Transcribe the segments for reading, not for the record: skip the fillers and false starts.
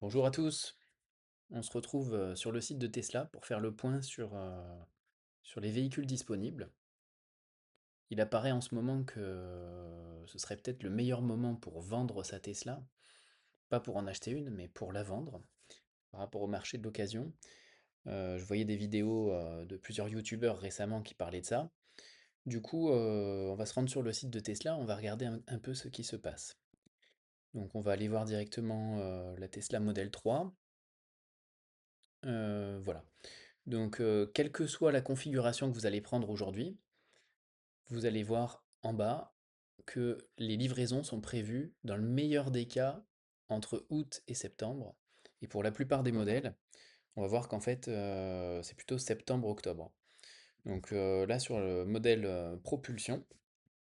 Bonjour à tous, on se retrouve sur le site de Tesla pour faire le point sur les véhicules disponibles. Il apparaît en ce moment que ce serait peut-être le meilleur moment pour vendre sa Tesla, pas pour en acheter une, mais pour la vendre par rapport au marché de l'occasion. Je voyais des vidéos de plusieurs youtubeurs récemment qui parlaient de ça. Du coup, on va se rendre sur le site de Tesla, on va regarder un peu ce qui se passe. Donc on va aller voir directement la Tesla Model 3. Voilà. Donc, quelle que soit la configuration que vous allez prendre aujourd'hui, vous allez voir en bas que les livraisons sont prévues, dans le meilleur des cas, entre août et septembre. Et pour la plupart des modèles, on va voir qu'en fait, c'est plutôt septembre-octobre. Donc là, sur le modèle propulsion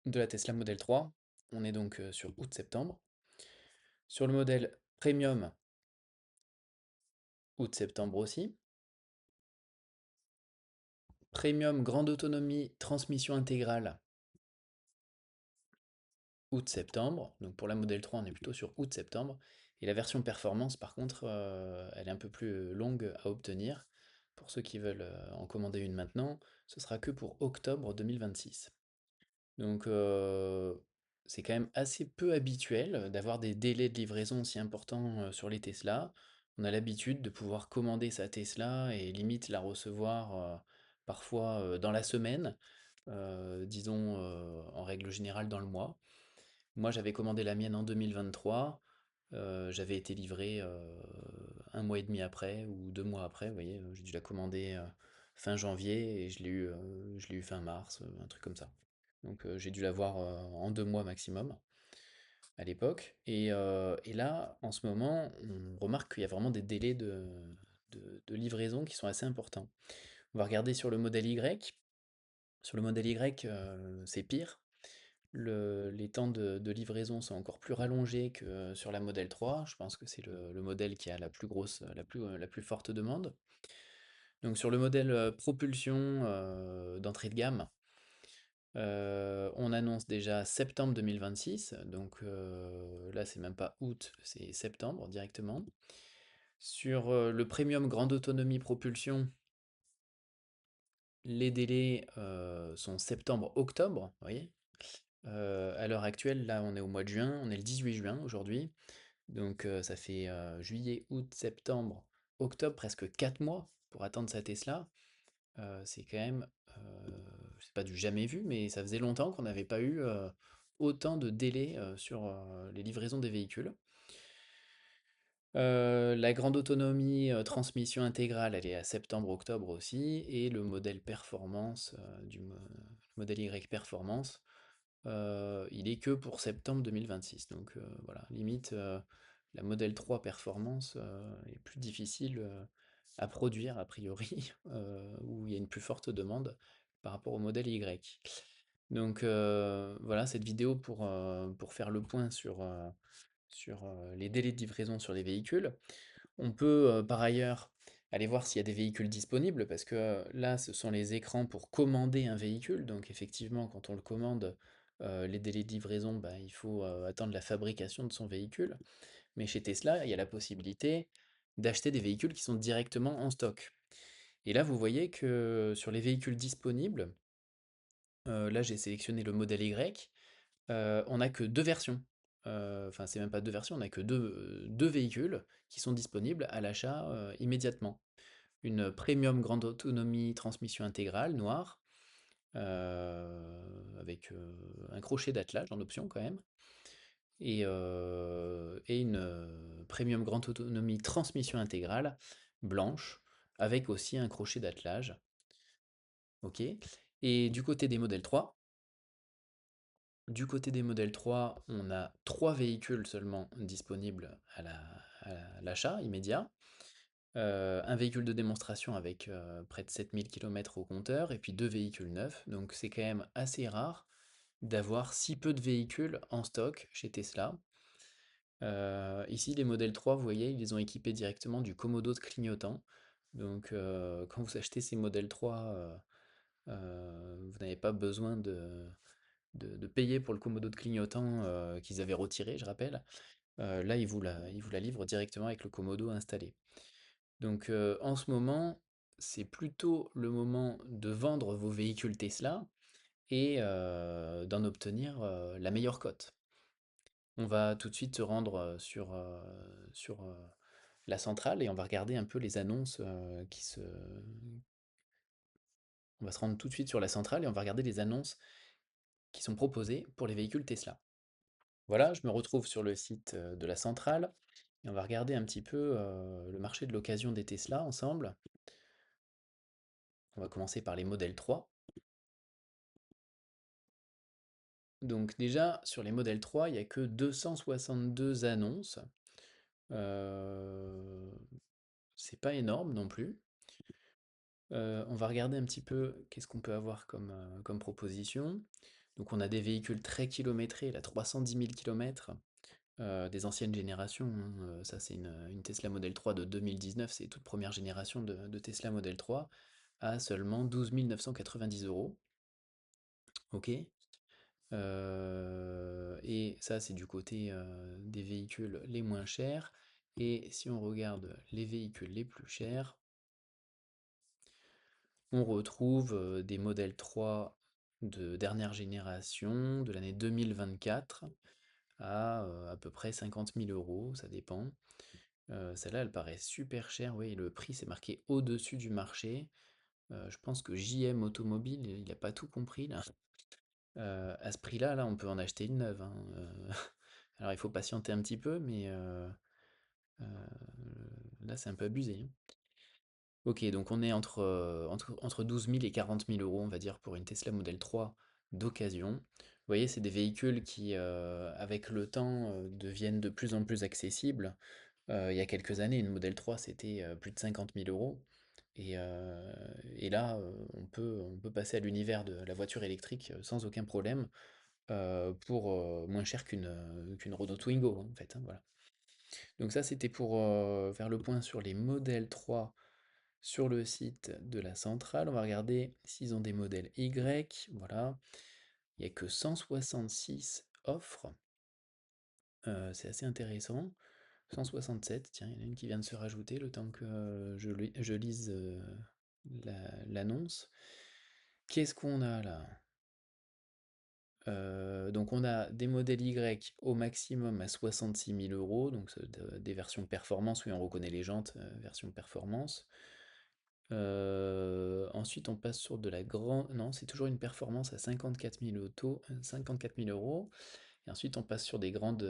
de la Tesla Model 3, on est donc sur août-septembre. Sur le modèle premium, août-septembre aussi. Premium grande autonomie, transmission intégrale, août-septembre. Donc pour la Model 3, on est plutôt sur août-septembre. Et la version performance, par contre, elle est un peu plus longue à obtenir. Pour ceux qui veulent en commander une maintenant, ce sera que pour octobre 2026. Donc c'est quand même assez peu habituel d'avoir des délais de livraison aussi importants sur les Tesla. On a l'habitude de pouvoir commander sa Tesla et limite la recevoir parfois dans la semaine, disons en règle générale dans le mois. Moi, j'avais commandé la mienne en 2023. J'avais été livré un mois et demi après ou 2 mois après. Vous voyez, j'ai dû la commander fin janvier et je l'ai eu fin mars, un truc comme ça. Donc j'ai dû l'avoir en 2 mois maximum à l'époque. Et là, en ce moment, on remarque qu'il y a vraiment des délais de livraison qui sont assez importants. On va regarder sur le modèle Y. Sur le modèle Y, c'est pire. Les temps de livraison sont encore plus rallongés que sur la Model 3. Je pense que c'est le modèle qui a la plus grosse, la plus forte demande. Donc sur le modèle propulsion d'entrée de gamme, on annonce déjà septembre 2026. Donc là, c'est même pas août, c'est septembre directement. Sur le premium grande autonomie propulsion, les délais sont septembre-octobre, vous voyez. À l'heure actuelle, là, on est au mois de juin, on est le 18 juin aujourd'hui. Donc ça fait juillet, août, septembre, octobre, presque 4 mois pour attendre sa Tesla. C'est quand même, c'est pas du jamais vu, mais ça faisait longtemps qu'on n'avait pas eu autant de délais sur les livraisons des véhicules. La grande autonomie, transmission intégrale, elle est à septembre-octobre aussi, et le modèle performance, modèle Y performance, il est que pour septembre 2026. Donc voilà, limite, la Model 3 performance est plus difficile à produire a priori, où il y a une plus forte demande par rapport au modèle Y. Donc voilà, cette vidéo pour faire le point sur les délais de livraison sur les véhicules. On peut par ailleurs aller voir s'il y a des véhicules disponibles, parce que là, ce sont les écrans pour commander un véhicule. Donc effectivement, quand on le commande, les délais de livraison, bah, il faut attendre la fabrication de son véhicule. Mais chez Tesla, il y a la possibilité d'acheter des véhicules qui sont directement en stock. Et là, vous voyez que sur les véhicules disponibles, là j'ai sélectionné le modèle Y, on n'a que deux versions. Enfin, c'est même pas deux versions, on n'a que deux véhicules qui sont disponibles à l'achat immédiatement. Une premium grande autonomie transmission intégrale noire, avec un crochet d'attelage en option quand même, et une premium grande autonomie transmission intégrale blanche, avec aussi un crochet d'attelage. Ok. Et du côté des modèles 3, on a trois véhicules seulement disponibles à l'achat immédiat. Un véhicule de démonstration avec près de 7000 km au compteur, et puis deux véhicules neufs. Donc c'est quand même assez rare d'avoir si peu de véhicules en stock chez Tesla. Ici, les modèles 3, vous voyez, ils les ont équipés directement du commodo de clignotant. Donc quand vous achetez ces modèles 3, vous n'avez pas besoin de payer pour le commodo de clignotant qu'ils avaient retiré, je rappelle. là, il vous la livre directement avec le commodo installé. Donc, en ce moment, c'est plutôt le moment de vendre vos véhicules Tesla et d'en obtenir, la meilleure cote. On va tout de suite se rendre, sur la centrale et on va regarder un peu les annonces, on va se rendre tout de suite sur la centrale et on va regarder les annonces qui sont proposées pour les véhicules Tesla. Voilà, je me retrouve sur le site, de la centrale et on va regarder un petit peu, le marché de l'occasion des Tesla ensemble. On va commencer par les modèles 3. Donc déjà, sur les modèles 3, il n'y a que 262 annonces. Euh, c'est pas énorme non plus. On va regarder un petit peu qu'est-ce qu'on peut avoir comme proposition. Donc on a des véhicules très kilométrés, là 310 000 km, des anciennes générations, hein. Ça c'est une Tesla Model 3 de 2019, c'est toute première génération de Tesla Model 3, à seulement 12 990 euros. Ok. Et ça, c'est du côté des véhicules les moins chers. Et si on regarde les véhicules les plus chers, on retrouve des modèles 3 de dernière génération, de l'année 2024, à peu près 50 000 euros, ça dépend. Celle-là, elle paraît super chère, oui, le prix c'est marqué au-dessus du marché. Je pense que JM Automobile, il n'a pas tout compris là. À ce prix-là, là, on peut en acheter une neuve, hein, alors il faut patienter un petit peu, mais heu, là, c'est un peu abusé, hein. OK, donc on est entre 12 000 et 40 000 euros, on va dire, pour une Tesla Model 3 d'occasion. Vous voyez, c'est des véhicules qui, avec le temps, deviennent de plus en plus accessibles. Il y a quelques années, une Model 3, c'était, plus de 50 000 euros. Et, et là, on peut passer à l'univers de la voiture électrique, sans aucun problème, pour moins cher qu'une Renault Twingo, hein, en fait, hein, voilà. Donc ça, c'était pour faire le point sur les modèles 3 sur le site de la centrale. On va regarder s'ils ont des modèles Y. Voilà, il n'y a que 166 offres. C'est assez intéressant. 167, tiens, il y en a une qui vient de se rajouter le temps que je lise l'annonce. Qu'est-ce qu'on a là? Donc on a des modèles Y au maximum à 66 000 euros, donc des versions performance, oui on reconnaît les jantes, version performance. Ensuite on passe sur de la grande... Non, c'est toujours une performance à 54 000 euros. Et ensuite on passe sur des grandes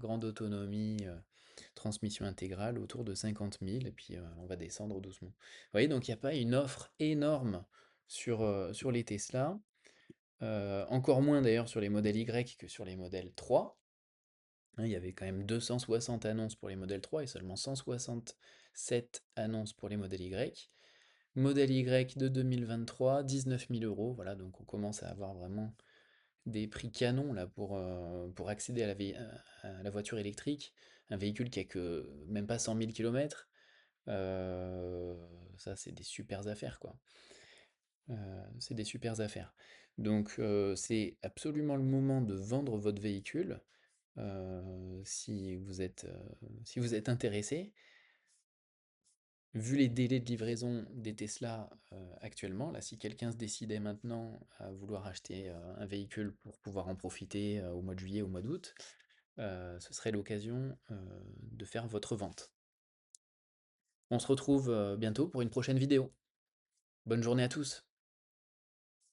autonomies, transmission intégrale autour de 50 000, et puis on va descendre doucement. Vous voyez, donc il n'y a pas une offre énorme sur les Tesla. Encore moins d'ailleurs sur les modèles Y que sur les modèles 3. Hein, il y avait quand même 260 annonces pour les modèles 3 et seulement 167 annonces pour les modèles Y. Modèle Y de 2023, 19 000 euros. Voilà, donc on commence à avoir vraiment des prix canons là pour accéder à la voiture électrique. Un véhicule qui a que même pas 100 000 km. Ça, c'est des super affaires, quoi. C'est des supers affaires. Donc, c'est absolument le moment de vendre votre véhicule, si vous êtes intéressé. Vu les délais de livraison des Tesla, actuellement, là, si quelqu'un se décidait maintenant à vouloir acheter, un véhicule pour pouvoir en profiter, au mois de juillet, au mois d'août, ce serait l'occasion, de faire votre vente. On se retrouve, bientôt pour une prochaine vidéo. Bonne journée à tous!